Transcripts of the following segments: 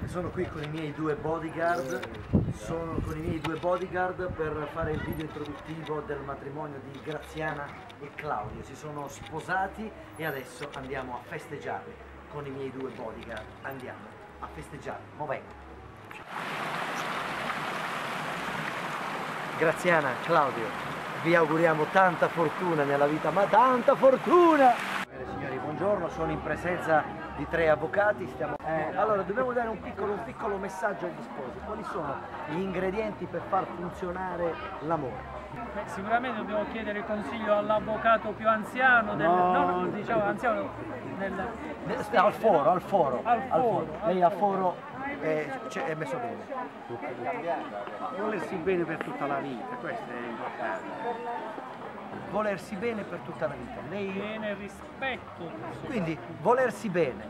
Sono qui con i miei due bodyguard, per fare il video introduttivo del matrimonio di Graziana e Claudio. Si sono sposati e adesso andiamo a festeggiarli con i miei due bodyguard. Andiamo a festeggiare, mo vengo. Graziana, Claudio, vi auguriamo tanta fortuna nella vita, ma tanta fortuna! Signori, buongiorno, sono in presenza di 3 avvocati, allora dobbiamo dare un piccolo messaggio agli sposi. Quali sono gli ingredienti per far funzionare l'amore? Sicuramente dobbiamo chiedere consiglio all'avvocato più anziano, anziano al foro. Lei al foro è messo bene. Volersi bene per tutta la vita, questo è importante. Volersi bene per tutta la vita. Lei... Bene, rispetto. Quindi volersi bene,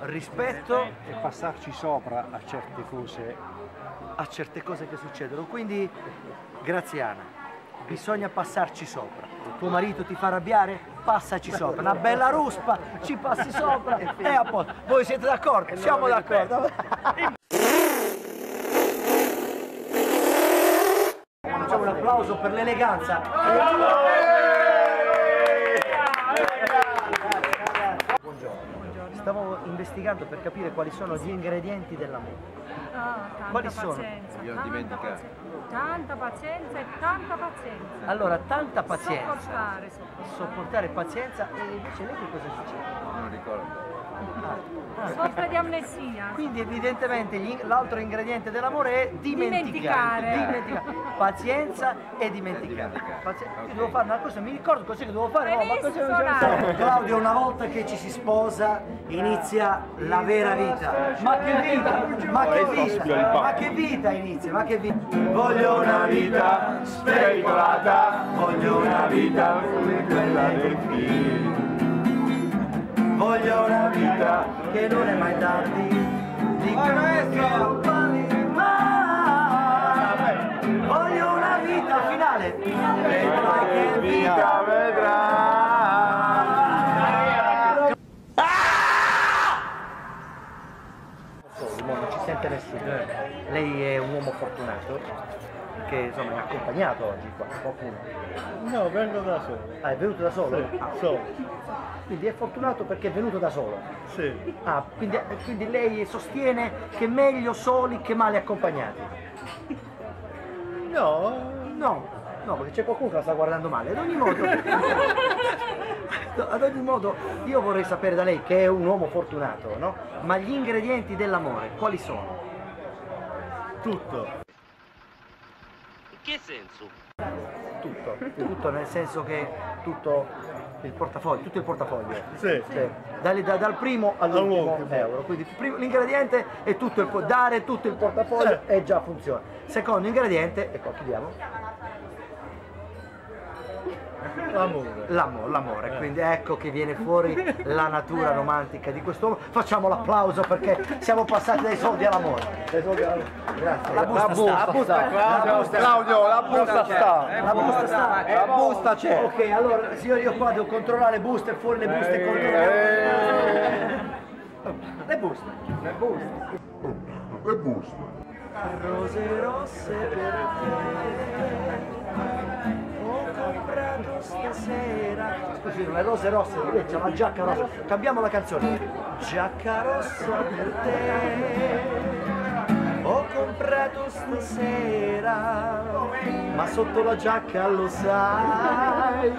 rispetto E passarci sopra a certe cose che succedono. Quindi, Graziana, bisogna passarci sopra. Tuo marito ti fa arrabbiare? Passaci sopra. Una bella ruspa, ci passi sopra e a posto. Voi siete d'accordo? Siamo d'accordo. Facciamo un applauso per l'eleganza. Stavo investigando per capire quali sono gli ingredienti dell'amore. Quali sono? Tanta pazienza e tanta pazienza. Allora, tanta pazienza. Sopportare pazienza. E invece lei che cosa succede? Non ricordo. Soffre di amnesia. Quindi evidentemente l'altro ingrediente dell'amore è dimenticare. Pazienza e dimenticare. Io devo fare una cosa, mi ricordo così che devo fare. Claudio, una volta che ci si sposa inizia la vera vita. Ma che vita inizia? Voglio una vita spericolata, voglio una vita come quella del film. Voglio una vita che non è mai tardi, di non parli mai. Voglio una vita finale, vedrai che vita vedrai. Non ci sente nessuno. Lei è un uomo fortunato che insomma è accompagnato oggi qua, qualcuno? No, vengo da solo. Ah, è venuto da solo? Sì, solo. Quindi è fortunato perché è venuto da solo? Sì. Ah, quindi lei sostiene che è meglio soli che male accompagnati? No. No, perché c'è qualcuno che la sta guardando male. Ad ogni modo, io vorrei sapere da lei, che è un uomo fortunato, no? Ma gli ingredienti dell'amore, quali sono? Tutto. In che senso? Tutto nel senso che tutto il portafoglio. Sì. Dal primo all'ultimo euro. Quindi l'ingrediente è tutto dare tutto il portafoglio e già funziona. Secondo ingrediente, e qua chiudiamo. L'amore, quindi ecco che viene fuori la natura romantica di quest'uomo. Facciamo l'applauso perché siamo passati dai soldi all'amore. Grazie. La busta c'è. Ok, allora signori, io qua devo controllare le buste, fuori le buste controllare. Le buste. Rose rosse per te. Ho comprato stasera. Scusi, non è rose rosse, c'è la giacca rossa. Cambiamo la canzone. Giacca rossa per te. Ho comprato stasera. Ma sotto la giacca lo sai.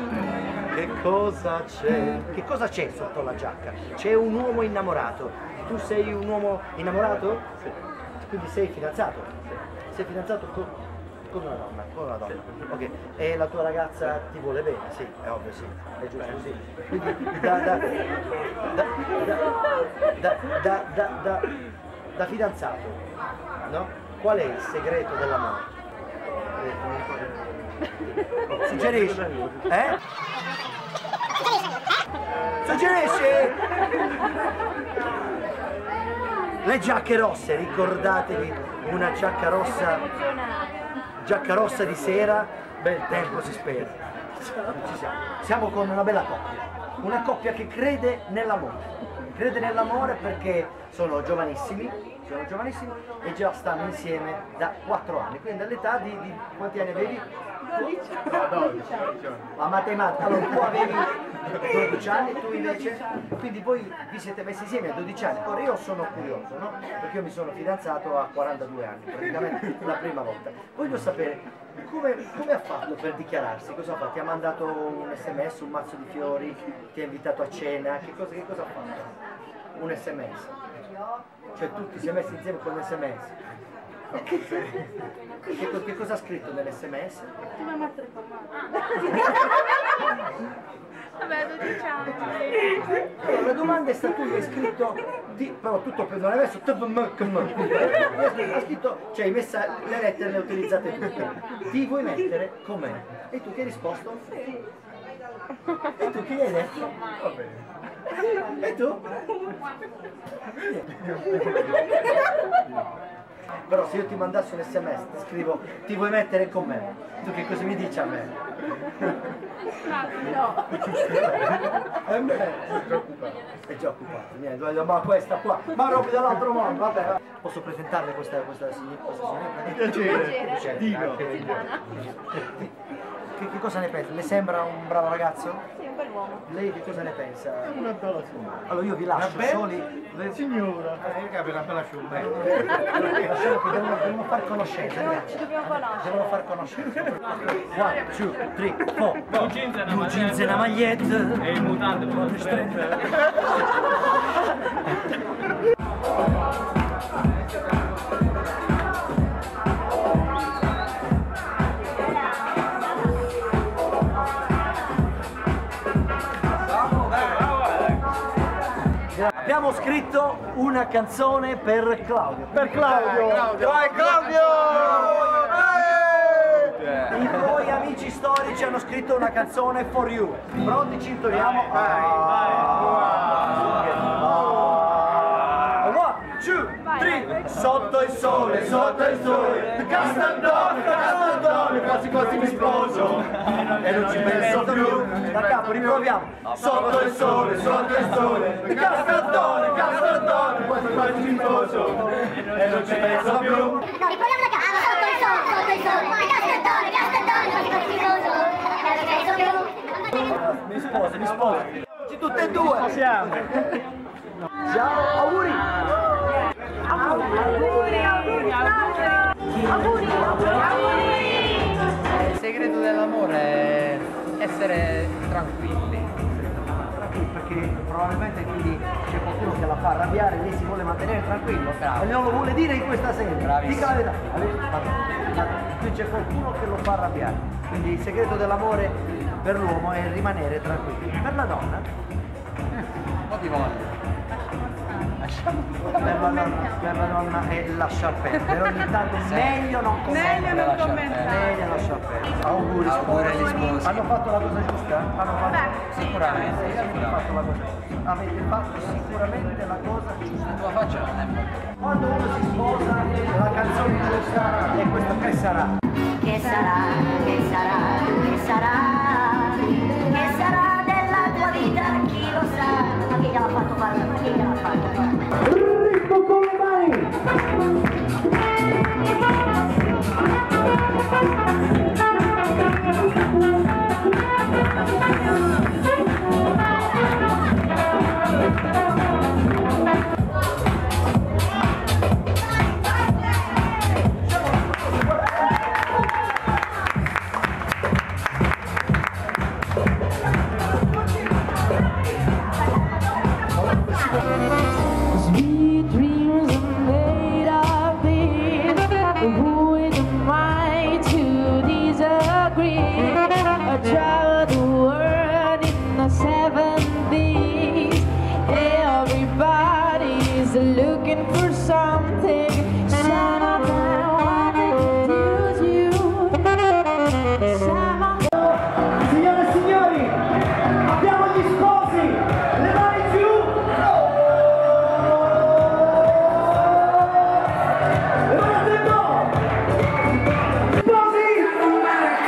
Che cosa c'è? Che cosa c'è sotto la giacca? C'è un uomo innamorato. Tu sei un uomo innamorato? Sì. Quindi sei fidanzato? Sì. Sei fidanzato con una donna? Con una donna. Sì. Ok. E la tua ragazza ti vuole bene? Sì, è ovvio, sì. È giusto, sì. Quindi da fidanzato, no? Qual è il segreto dell'amore? Suggerisci? Suggerisci? Le giacche rosse, ricordatevi, una giacca rossa di sera, bel tempo si spera. Ci siamo con una bella coppia che crede nell'amore perché sono giovanissimi e già stanno insieme da 4 anni, quindi all'età di quanti anni avevi? 12 La matematica, allora tu avevi 12 anni, tu invece, quindi voi vi siete messi insieme a 12 anni. Ora io sono curioso, no? Perché io mi sono fidanzato a 42 anni, praticamente la prima volta. Voglio sapere come ha fatto per dichiararsi, cosa ha fatto? Ti ha mandato un SMS, un mazzo di fiori, ti ha invitato a cena, che cosa ha fatto? Un SMS. Cioè tutti si è messi insieme con un SMS. Che cosa ha scritto nell'SMS? Tu mi mettere con Vabbè, 12 anni. Allora, la domanda è stata, tu gli hai scritto, però tutto per non è messo ha scritto, cioè hai messo le lettere, le utilizzate tutte. Ti vuoi mettere con me? E tu che hai risposto? Sì. E tu che gli hai detto? Va bene. E tu? Però se io ti mandassi un SMS, ti scrivo ti vuoi mettere con me, tu che cosa mi dici a me? No. A me? È già occupato, niente, ma questa qua, ma roba dall'altro mondo, vabbè. Posso presentarle questa signora? Piacere. Dico. Che cosa ne pensa? Le sembra un bravo ragazzo? Sì, un bel uomo. Lei che cosa ne pensa? Una bella signora. Allora io vi lascio soli. Signora. Lasciamo che devono far conoscenza, ragazzi. Ci dobbiamo conoscere. Devono far conoscenza. 1, 2, 3, 4. Blue jeans e una maglietta. E il mutante con lo stretto. Abbiamo scritto una canzone per Claudio. Per Claudio. Dai Claudio! I tuoi amici storici hanno scritto una canzone for you. Pronti, ci intoiamo? One, two, three. Sotto il sole, Castandone, quasi quasi mi sposo e non ci penso più. Da capo riproviamo. Sotto il sole, Castandone, quasi quasi mi sposo e non ci penso più. No, riproviamo da capo. Sotto il sole, Castandone, quasi quasi mi sposo e non ci penso più. Mi sposo. Ci tutte e due. Ciao, auguri. Il segreto dell'amore è essere tranquilli. Perché probabilmente quindi c'è qualcuno che la fa arrabbiare e lei si vuole mantenere tranquillo. Bravo. E non lo vuole dire in questa sera. Bravissimo. Dica la verità. Qui c'è qualcuno che lo fa arrabbiare. Quindi il segreto dell'amore per l'uomo è rimanere tranquillo. Per la donna? Un po' di volte. Per la donna è lasciar perdere. Ogni tanto meglio non commentare. Meglio non commentare. Meglio lasciar perdere. Auguri agli sposi. Hanno fatto la cosa giusta? Sicuramente. Avete fatto la cosa giusta. Avete fatto sicuramente la cosa giusta. La tua faccia non è molto. Quando uno si sposa, la canzone giusta è questa che sarà. Che sarà della tua vita, chi lo sa? Ma chi gliel'ha fatto fare? Ma chi gliel'ha fatto fare? Ritmo con le mani! Sweet dreams are made of this. Who is mine to disagree? I traveled the world in the 70s. Everybody's looking for something. Some of them wanna use you. Some of Signore e signori, abbiamo gli sposi! Le mani giù! Le mani a tempo! Sposi! Le mani!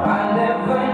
I never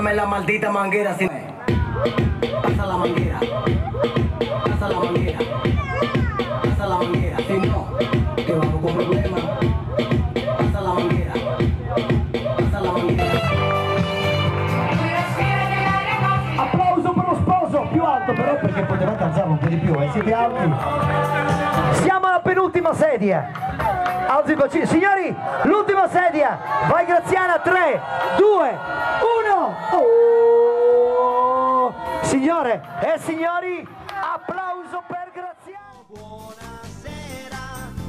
pásame la maldita manguera. Si... Pasa la manguera. Pasa la manguera. Pasa la manguera. Si no, que vamos con problemas. Pasa la manguera. Pasa la manguera. Applauso per lo sposo, più alto però perché potevate alzarlo un po' di più, siete alti. Siamo alla penultima sedia. Alzi il bacino. Signori, l'ultima sedia. Vai Graziana, 3, 2, 1. Oh! Signore e signori, applauso per Graziana. Buonasera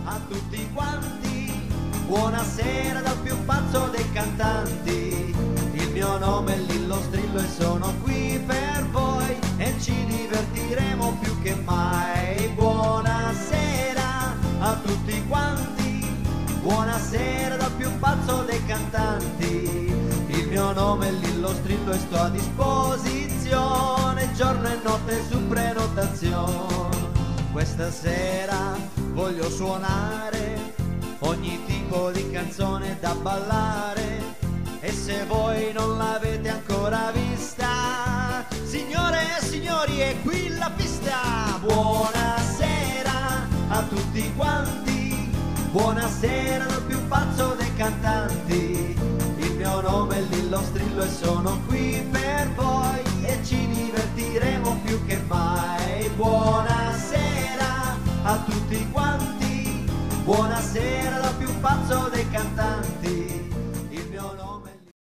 a tutti quanti, buonasera dal più pazzo dei cantanti. Il mio nome è Lillo Strillo e sono qui per voi e ci divertiremo più che mai. Buonasera a tutti quanti, buonasera dal più pazzo dei cantanti. Il mio nome è Lillo Strillo e sto a disposizione giorno e notte su prenotazione. Questa sera voglio suonare ogni tipo di canzone da ballare e se voi non l'avete ancora vista, signore e signori, è qui la pista. Buonasera a tutti quanti, buonasera dal più pazzo dei cantanti. Il mio nome è Lillo Strillo e sono qui per voi e ci divertiremo più che mai. Buonasera a tutti quanti, buonasera dal più pazzo